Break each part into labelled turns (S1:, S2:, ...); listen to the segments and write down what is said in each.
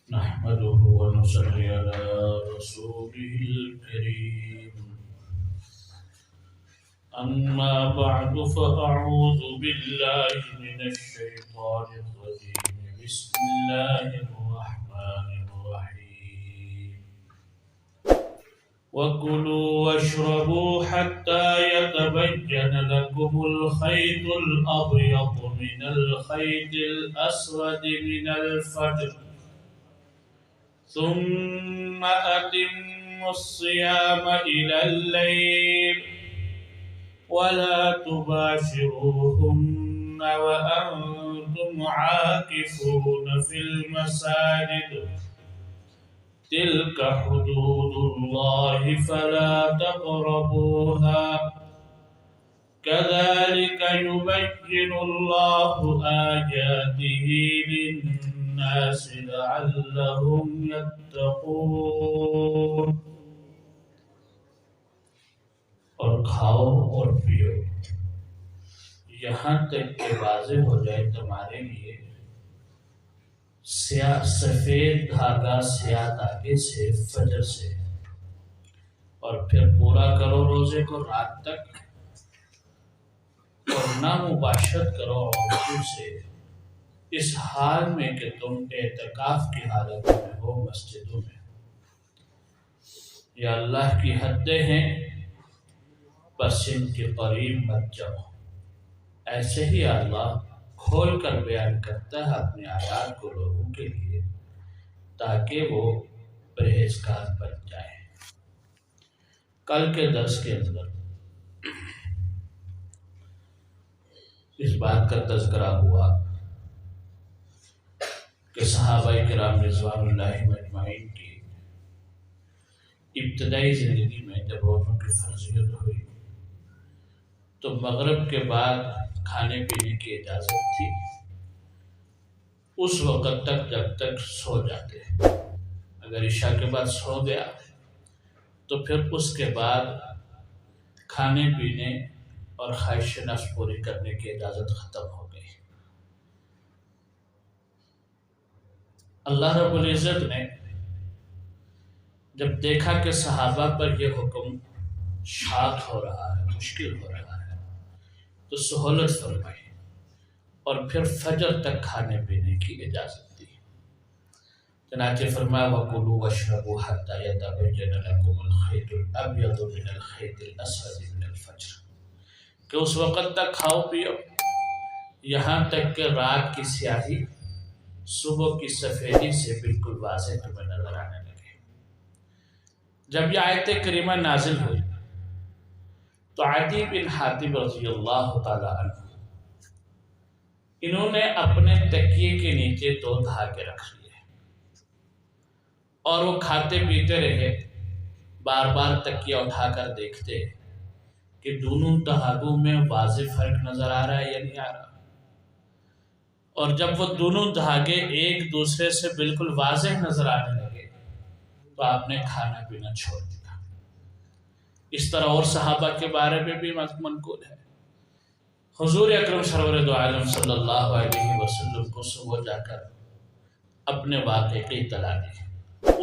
S1: نحمده ونصلي على رسوله الكريم. أما بعد فأعوذ بالله من الشيطان الرجيم. بسم الله الرحمن الرحيم. وكلوا واشربوا حتى يتبين لكم الخيط الأبيض من الخيط الأسود من الفجر ثم أتموا الصيام إلى الليل ولا تباشروهن وأنتم عاكفون في المساجد تلك حدود الله فلا تقربوها كذلك يبين الله آياته للناس لعلهم يتقون. اور کھاؤ اور پیو یہاں تک کہ واضح ہو جائے تمہارے لیے سفید دھاگا سیاہ دھاگے سے فجر سے، اور پھر پورا کرو روزے کو رات تک، اور نہ مباشرت کرو عورتوں سے اس حال میں کہ تم اعتکاف کی حالت میں ہو مسجدوں میں. یا اللہ کی حدیں ہیں بس ان کے قریب مت جاؤ. ایسے ہی اللہ کھول کر بیان کرتا ہے اپنے آیات کو لوگوں کے لیے تاکہ وہ پرہیزگار بن جائیں. کل کے درس کے اندر اس بات کا تذکرہ ہوا کہ صحابہ کرام رضوان اللہ اجمعین کی ابتدائی زندگی میں جب روزوں کی فرضیت ہوئی تو مغرب کے بعد کھانے پینے کی اجازت تھی اس وقت تک جب تک سو جاتے. اگر عشاء کے بعد سو گیا تو پھر اس کے بعد کھانے پینے اور خواہش نفس پوری کرنے کی اجازت ختم ہو گئی. اللہ رب العزت نے جب دیکھا کہ صحابہ پر یہ حکم شاق ہو رہا ہے، مشکل ہو رہا ہے، تو سہولت فرمائی اور پھر فجر تک کھانے پینے کی اجازت دی. چنانچہ فرمایا وَكُلُوا وَاشْرَبُوا حَتَّى يَتَبَيَّنَ لَكُمُ الْخَيْطُ الْأَبْيَضُ مِنَ الْخَيْطِ الْأَسْوَدِ مِنَ الْفَجْرِ، کہ اس وقت تک کھاؤ پیو یہاں تک کہ رات کی سیاہی صبح کی سفیدی سے بالکل واضح تمہیں نظر آنے لگے. جب یہ آیت کریمہ نازل ہوئی تو عدی بن حاتم رضی اللہ تعالی عنہ انہوں نے اپنے تکیے کے نیچے 2 دھاگے رکھ لیے اور وہ کھاتے پیتے رہے. بار بار تکیہ اٹھا کر دیکھتے کہ دونوں دھاگوں میں واضح فرق نظر آ رہا ہے یا نہیں آ رہا. اور جب وہ دونوں دھاگے ایک دوسرے سے بالکل واضح نظر آنے لگے تو آپ نے کھانا پینا چھوڑ دیا. اس طرح اور صحابہ کے بارے میں بھی منقول ہے. حضور اکرم سرور دو عالم صلی اللہ علیہ وسلم کو صبح جا کر اپنے واقعے کی اطلاع دی.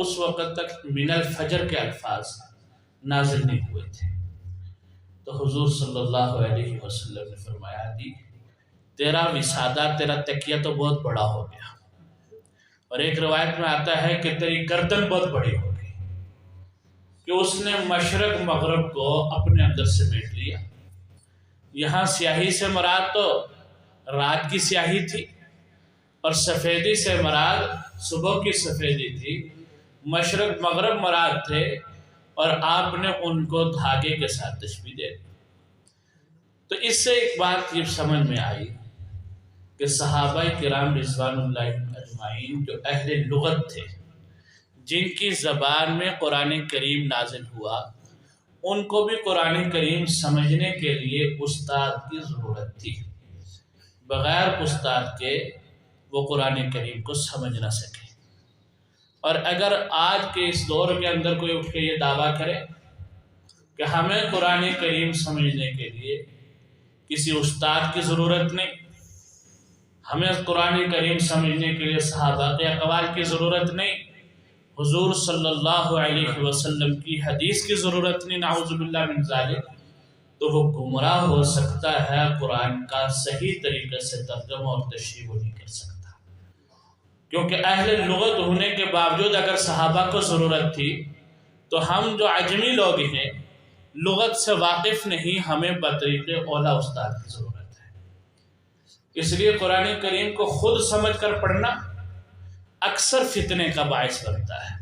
S1: اس وقت تک من الفجر کے الفاظ نازل نہیں ہوئے تھے تو حضور صلی اللہ علیہ وسلم نے فرمایا دی تیرا وسادہ، تیرا تکیہ تو بہت بڑا ہو گیا، اور ایک روایت میں آتا ہے کہ تیری گردن بہت بڑی ہو گئی، کہ اس نے مشرق مغرب کو اپنے اندر سمیٹ لیا. یہاں سیاہی سے مراد تو رات کی سیاہی تھی اور سفیدی سے مراد صبح کی سفیدی تھی. مشرق مغرب مراد تھے اور آپ نے ان کو دھاگے کے ساتھ تشبیہ دے دی. تو اس سے ایک بات یہ سمجھ میں آئی کہ صحابہ کرام رضوان اللہ اجمعین جو اہل لغت تھے، جن کی زبان میں قرآن کریم نازل ہوا، ان کو بھی قرآن کریم سمجھنے کے لیے استاد کی ضرورت تھی. بغیر استاد کے وہ قرآن کریم کو سمجھ نہ سکے. اور اگر آج کے اس دور کے اندر کوئی اٹھ کے یہ دعویٰ کرے کہ ہمیں قرآن کریم سمجھنے کے لیے کسی استاد کی ضرورت نہیں، ہمیں قرآن کریم سمجھنے کے لیے صحابہ کے اقوال کی ضرورت نہیں، حضور صلی اللہ علیہ وسلم کی حدیث کی ضرورت نہیں، نعوذ باللہ من ذالک، تو وہ گمراہ ہو سکتا ہے، قرآن کا صحیح طریقے سے ترجمہ اور تشریح وہ نہیں کر سکتا۔ کیونکہ اہل لغت ہونے کے باوجود اگر صحابہ کو ضرورت تھی تو ہم جو عجمی لوگ ہیں لغت سے واقف نہیں، ہمیں بطریق اولا استاد کی ضرورت ہے۔ اس لیے قرآن کریم کو خود سمجھ کر پڑھنا اکثر فتنے کا باعث بنتا ہے۔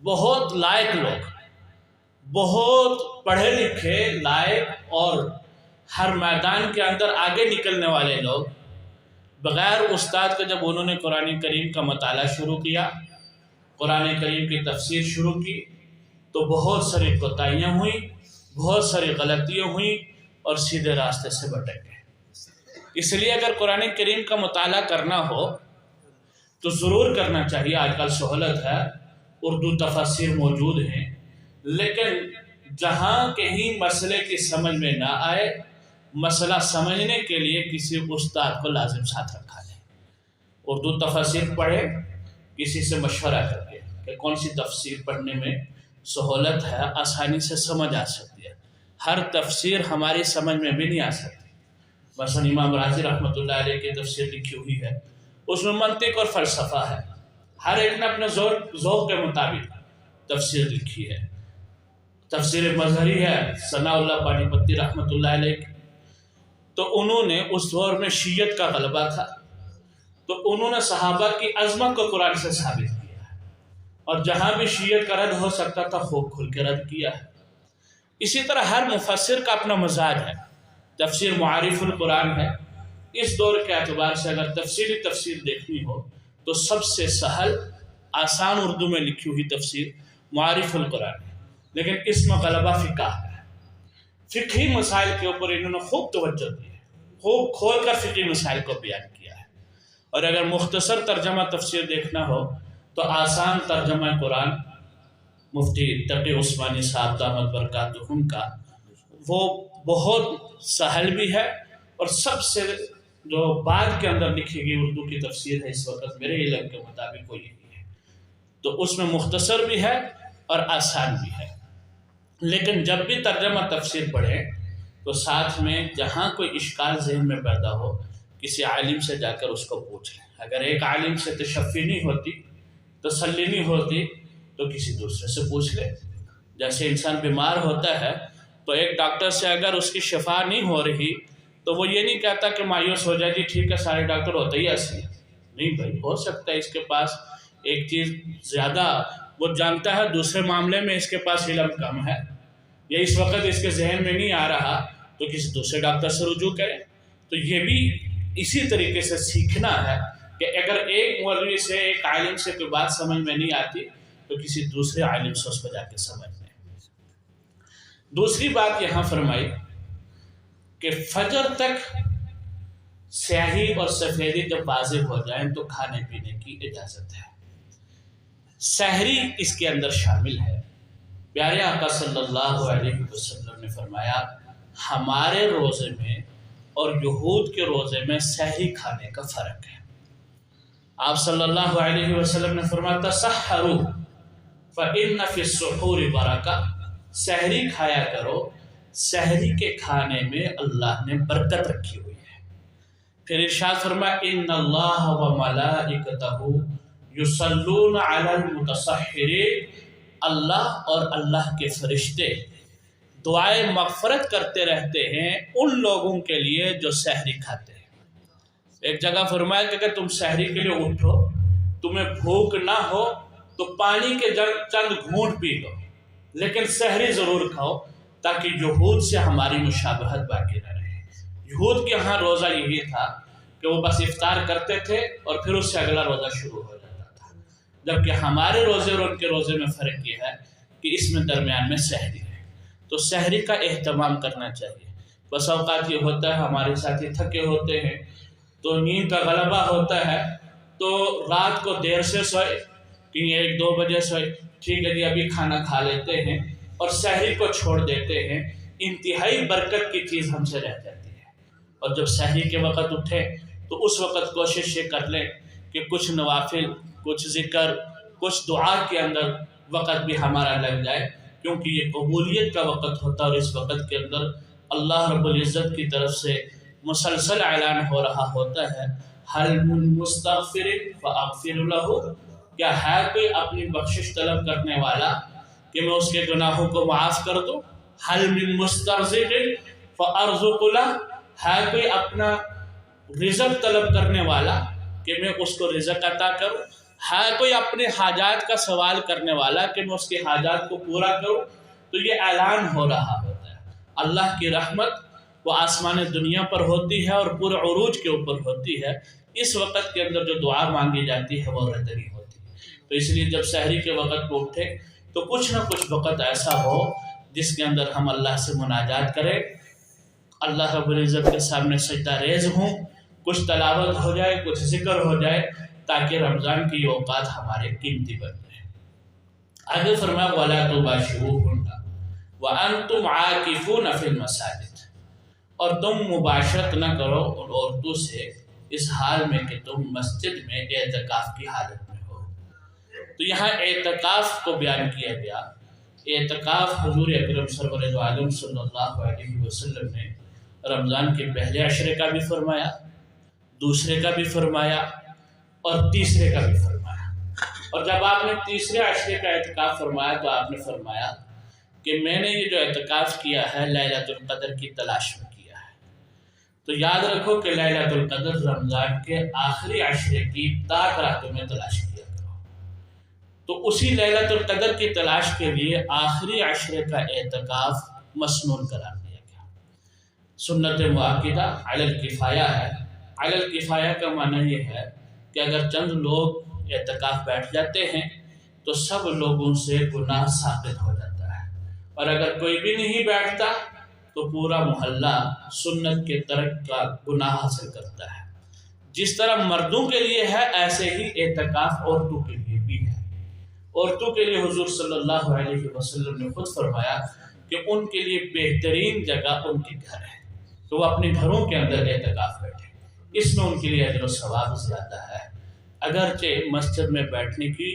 S1: بہت لائق لوگ، بہت پڑھے لکھے لائق اور ہر میدان کے اندر آگے نکلنے والے لوگ بغیر استاد کے جب انہوں نے قرآن کریم کا مطالعہ شروع کیا، قرآن کریم کی تفسیر شروع کی، تو بہت ساری کوتاہیاں ہوئیں، بہت ساری غلطیاں ہوئیں اور سیدھے راستے سے بھٹک گئے۔ اس لیے اگر قرآن کریم کا مطالعہ کرنا ہو تو ضرور کرنا چاہیے۔ آج کل سہولت ہے، اردو تفاسیر موجود ہیں، لیکن جہاں کہیں مسئلے کی سمجھ میں نہ آئے، مسئلہ سمجھنے کے لیے کسی استاد کو لازم ساتھ رکھا جائے۔ اردو تفاسیر پڑھے، کسی سے مشورہ کر کے کہ کون سی تفسیر پڑھنے میں سہولت ہے، آسانی سے سمجھ آ سکتی ہے۔ ہر تفسیر ہماری سمجھ میں بھی نہیں آ سکتی۔ مثلا امام راضی رحمۃ اللہ علیہ کی تفسیر لکھی ہوئی ہے، اس میں منطق اور فلسفہ ہے، ہر ایک نے اپنے ذوق کے مطابق تفسیر لکھی ہے۔ تفسیر مظہری ہے ثناء اللہ پانی پتی رحمۃ اللہ علیہ کی، تو انہوں نے اس دور میں شیعت کا غلبہ تھا، تو انہوں نے صحابہ کی عظمت کو قرآن سے ثابت کیا ہے، اور جہاں بھی شیعت کا رد ہو سکتا تھا خوب کھل کے رد کیا ہے۔ اسی طرح ہر مفسر کا اپنا مزاج ہے۔ تفسیر معارف القرآن ہے، اس دور کے اعتبار سے اگر تفسیر دیکھنی ہو تو سب سے سہل آسان اردو میں لکھی ہوئی تفسیر معارف القرآن ہے، لیکن اس میں غلبہ فقہ ہے۔ فقہی مسائل کے اوپر انہوں نے خوب توجہ دی ہے، خوب کھول کر فقہی مسائل کو بیان کیا ہے۔ اور اگر مختصر ترجمہ تفسیر دیکھنا ہو تو آسان ترجمہ قرآن مفتی تقی عثمانی صاحب دامت برکاتہم کا، وہ بہت سہل بھی ہے، اور سب سے جو بعد کے اندر لکھی گئی اردو کی تفسیر ہے اس وقت میرے علم کے مطابق وہ یہی ہے۔ تو اس میں مختصر بھی ہے اور آسان بھی ہے، لیکن جب بھی ترجمہ تفسیر پڑھیں تو ساتھ میں جہاں کوئی اشکال ذہن میں پیدا ہو کسی عالم سے جا کر اس کو پوچھ لیں۔ اگر ایک عالم سے تشفی نہیں ہوتی، تسلی نہیں ہوتی، تو کسی دوسرے سے پوچھ لیں۔ جیسے انسان بیمار ہوتا ہے تو ایک ڈاکٹر سے اگر اس کی شفا نہیں ہو رہی تو وہ یہ نہیں کہتا کہ مایوس ہو جائے، جی ٹھیک ہے سارے ڈاکٹر ہوتے ہی ایسے ہیں۔ نہیں بھائی، ہو سکتا ہے اس کے پاس ایک چیز زیادہ وہ جانتا ہے، دوسرے معاملے میں اس کے پاس علم کم ہے، یا اس وقت اس کے ذہن میں نہیں آ رہا، تو کسی دوسرے ڈاکٹر سے رجوع کریں۔ تو یہ بھی اسی طریقے سے سیکھنا ہے کہ اگر ایک مولوی سے، ایک عالم سے کوئی بات سمجھ میں نہیں آتی تو کسی دوسرے عالم سے اس کو جا کے سمجھ لیں۔ دوسری بات یہاں فرمائی کہ فجر تک سیاہی اور سفیدی جب واضح ہو جائیں تو کھانے پینے کی اجازت ہے۔ سحری اس کے اندر شامل ہے۔ پیارے آقا صلی اللہ علیہ وسلم نے فرمایا ہمارے روزے میں اور یہود کے روزے میں سحری کھانے کا فرق ہے۔ آپ صلی اللہ علیہ وسلم نے فرمایا تسحروا فإن فی السحور برکہ، سحری کھایا کرو، سحری کے کھانے میں اللہ نے برکت رکھی ہوئی ہے۔ پھر ارشاد فرمایا ان اللہ وملائکتہ یصلون علی المتسحرین، اللہ اور اللہ کے فرشتے دعائے مغفرت کرتے رہتے ہیں ان لوگوں کے لیے جو سحری کھاتے ہیں۔ ایک جگہ فرمایا کہ اگر تم سحری کے لیے اٹھو، تمہیں بھوک نہ ہو تو پانی کے چند گھونٹ پی لو، لیکن سحری ضرور کھاؤ تاکہ یہود سے ہماری مشابہت باقی نہ رہے۔ یہود کے ہاں روزہ یہی تھا کہ وہ بس افطار کرتے تھے اور پھر اس سے اگلا روزہ شروع ہو جاتا تھا، جبکہ ہمارے روزے اور ان کے روزے میں فرق یہ ہے کہ اس میں درمیان میں سحری ہے۔ تو سحری کا اہتمام کرنا چاہیے۔ بس اوقات یہ ہوتا ہے ہمارے ساتھی تھکے ہوتے ہیں تو نیند کا غلبہ ہوتا ہے، تو رات کو دیر سے سوئے، کہیں 1-2 بجے سوئے، ٹھیک ہے جی ابھی کھانا کھا لیتے ہیں اور سحری کو چھوڑ دیتے ہیں، انتہائی برکت کی چیز ہم سے رہ جاتی ہے۔ اور جب سحری کے وقت اٹھے تو اس وقت کوشش یہ کر لیں کہ کچھ نوافل، کچھ ذکر، کچھ دعا کے اندر وقت بھی ہمارا لگ جائے، کیونکہ یہ قبولیت کا وقت ہوتا ہے، اور اس وقت کے اندر اللہ رب العزت کی طرف سے مسلسل اعلان ہو رہا ہوتا ہے، حل من مستغفر فاغفر لہ، کیا ہے کوئی اپنی بخشش طلب کرنے والا کہ میں اس کے گناہوں کو معاف کر دوں؟ حل من مسترزق فارزق لہ، ہے کوئی اپنا رزق طلب کرنے والا کہ میں اس کو رزق عطا کروں؟ ہے کوئی اپنے حاجات کا سوال کرنے والا کہ میں اس کے حاجات کو پورا کروں؟ تو یہ اعلان ہو رہا ہوتا ہے۔ اللہ کی رحمت وہ آسمان دنیا پر ہوتی ہے اور پورے عروج کے اوپر ہوتی ہے، اس وقت کے اندر جو دعا مانگی جاتی ہے وہ رد نہیں ہوتی۔ تو اس لیے جب سحری کے وقت کو اٹھے تو کچھ نہ کچھ وقت ایسا ہو جس کے اندر ہم اللہ سے مناجات کریں، اللہ رب العزت کے سامنے سجدہ ریز ہوں، کچھ تلاوت ہو جائے، کچھ ذکر ہو جائے، تاکہ رمضان کی یہ اوقات ہمارے قیمتی بن جائیں۔ آگے فرمایا وَلَا تُبَاشِرُوهُنَّ وَأَنْتُمْ عَاكِفُونَ فِي الْمَسَاجِدِ، اور تم مباشرت نہ کرو ان عورتوں سے اس حال میں کہ تم مسجد میں اعتکاف کی حالت میں ہو۔ تو یہاں اعتکاف کو بیان کیا گیا۔ اعتکاف حضور اکرم سرور دو عالم صلی اللہ علیہ وسلم نے رمضان کے پہلے عشرے کا بھی فرمایا، دوسرے کا بھی فرمایا اور تیسرے کا بھی فرمایا۔ اور جب آپ نے تیسرے عشرے کا اعتکاف فرمایا تو آپ نے فرمایا کہ میں نے یہ جو اعتکاف کیا ہے لیلۃ القدر کی تلاش میں کیا ہے۔ تو یاد رکھو کہ لیلۃ القدر رمضان کے آخری عشرے کی تاک راتوں میں تلاش کیا کرو۔ تو اسی لیلۃ القدر کی تلاش کے لیے آخری عشرے کا اعتکاف مسنون قرار دیا گیا۔ سنت مؤکدہ علی الکفایہ ہے۔ علی الکفایہ کا معنی یہ ہے کہ اگر چند لوگ اعتکاف بیٹھ جاتے ہیں تو سب لوگوں سے گناہ ثابت ہو جاتا ہے، اور اگر کوئی بھی نہیں بیٹھتا تو پورا محلہ سنت کے ترک کا گناہ حاصل کرتا ہے۔ جس طرح مردوں کے لیے ہے ایسے ہی اعتکاف عورتوں کے لیے بھی ہے۔ عورتوں کے لیے حضور صلی اللہ علیہ وسلم نے خود فرمایا کہ ان کے لیے بہترین جگہ ان کے گھر ہے، تو وہ اپنے گھروں کے اندر اعتکاف بیٹھے، اس میں ان کے لیے اجر و ثواب زیادہ ہے۔ اگرچہ مسجد میں بیٹھنے کی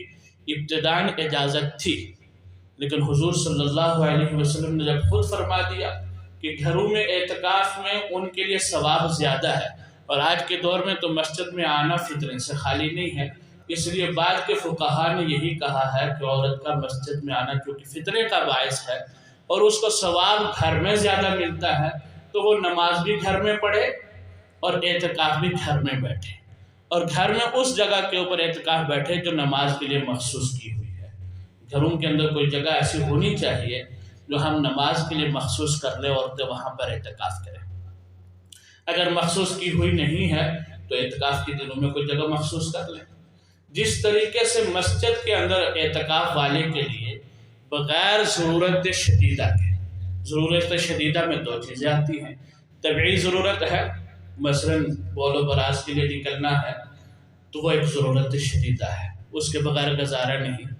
S1: ابتداً اجازت تھی، لیکن حضور صلی اللہ علیہ وسلم نے جب خود فرما دیا کہ گھروں میں اعتکاف میں ان کے لیے ثواب زیادہ ہے، اور آج کے دور میں تو مسجد میں آنا فطرے سے خالی نہیں ہے، اس لیے بعد کے فقہا نے یہی کہا ہے کہ عورت کا مسجد میں آنا کیونکہ فطرے کا باعث ہے اور اس کو ثواب گھر میں زیادہ ملتا ہے، تو وہ نماز بھی گھر میں پڑھے اور اعتکاف بھی گھر میں بیٹھے، اور گھر میں اس جگہ کے اوپر اعتکاف بیٹھے جو نماز کے لیے مخصوص کی ہوئی ہے۔ گھروں کے اندر کوئی جگہ ایسی ہونی چاہیے جو ہم نماز کے لیے مخصوص کر لیں اور وہاں پر اعتکاف کریں۔ اگر مخصوص کی ہوئی نہیں ہے تو اعتکاف کے دنوں میں کوئی جگہ مخصوص کر لیں۔ جس طریقے سے مسجد کے اندر اعتکاف والے کے لیے بغیر ضرورت شدیدہ کے، ضرورت شدیدہ میں دو چیزیں آتی ہیں، طبعی ضرورت ہے، مثلا بول و براز کے لیے نکلنا ہے تو وہ ایک ضرورت شدیدہ ہے، اس کے بغیر گزارا نہیں،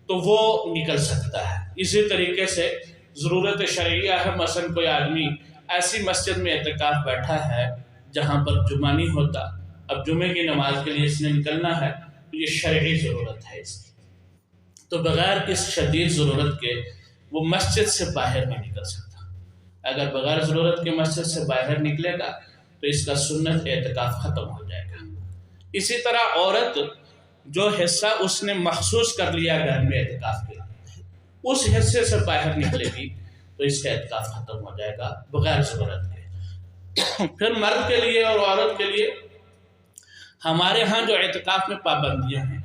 S1: تو وہ نکل سکتا ہے۔ اسی طریقے سے ضرورت شرعیہ ہے، مثلا کوئی آدمی ایسی مسجد میں اعتکاف بیٹھا ہے جہاں پر جمعہ نہیں ہوتا، اب جمعے کی نماز کے لیے اس نے نکلنا ہے، تو یہ شرعی ضرورت ہے اس کی، تو بغیر اس شدید ضرورت کے وہ مسجد سے باہر نہیں نکل سکتا۔ اگر بغیر ضرورت کے مسجد سے باہر نکلے گا تو اس کا سنت اعتکاف ختم ہو جائے گا۔ اسی طرح عورت جو حصہ اس نے مخصوص کر لیا گھر میں اعتکاف کے لیے، اس حصے سے باہر نکلے گی تو اس کا اعتکاف ختم ہو جائے گا بغیر ضرورت کے۔ پھر مرد کے لیے اور عورت کے لیے ہمارے ہاں جو اعتکاف میں پابندیاں ہیں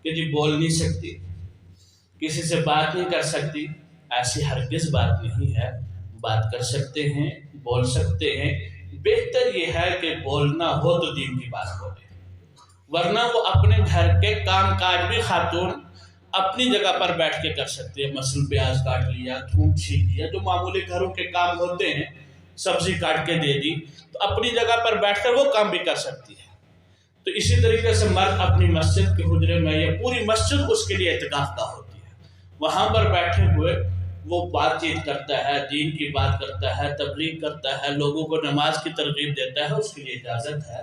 S1: کہ جی بول نہیں سکتی، کسی سے بات نہیں کر سکتی، ایسی ہرگز بات نہیں ہے، بات کر سکتے ہیں، بول سکتے ہیں۔ بہتر یہ ہے کہ بولنا ہو تو دین کی بات بولے، ورنہ وہ اپنے گھر کے کام کاج بھی خاتون اپنی جگہ پر بیٹھ کے کر سکتے ہیں، مثلا پیاز کاٹ لیا، تھوم چھیل لیا، جو معمولی گھروں کے کام ہوتے ہیں، سبزی کاٹ کے دے دی، تو اپنی جگہ پر بیٹھ کر وہ کام بھی کر سکتی ہے۔ تو اسی طریقے سے مرد اپنی مسجد کے حجرے میں یا پوری مسجد اس کے لیے اعتکاف کا ہوتی ہے، وہاں پر بیٹھے ہوئے وہ بات چیت کرتا ہے، دین کی بات کرتا ہے، تبلیغ کرتا ہے، لوگوں کو نماز کی ترغیب دیتا ہے، اس کے لیے اجازت ہے۔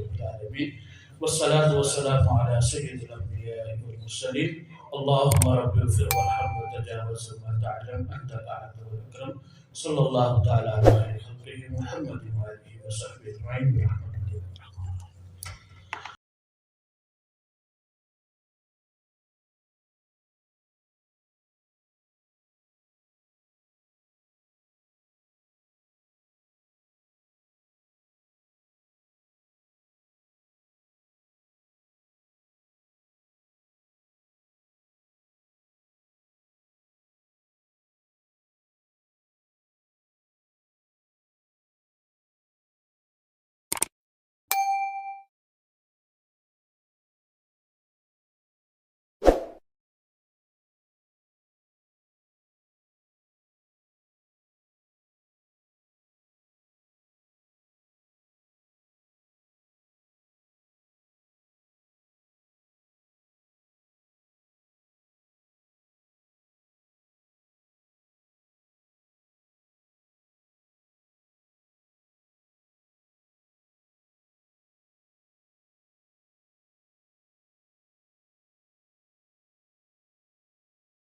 S1: رب العالمين والصلاة والسلام على سيد الأنبياء والمرسلين اللهم رب اغفر وارحم وتجاوز ما تعلم أنت الأعلى والأكرم صلى الله تعالى على خير خلقه محمد وآله وصحبه أجمعين برحمتك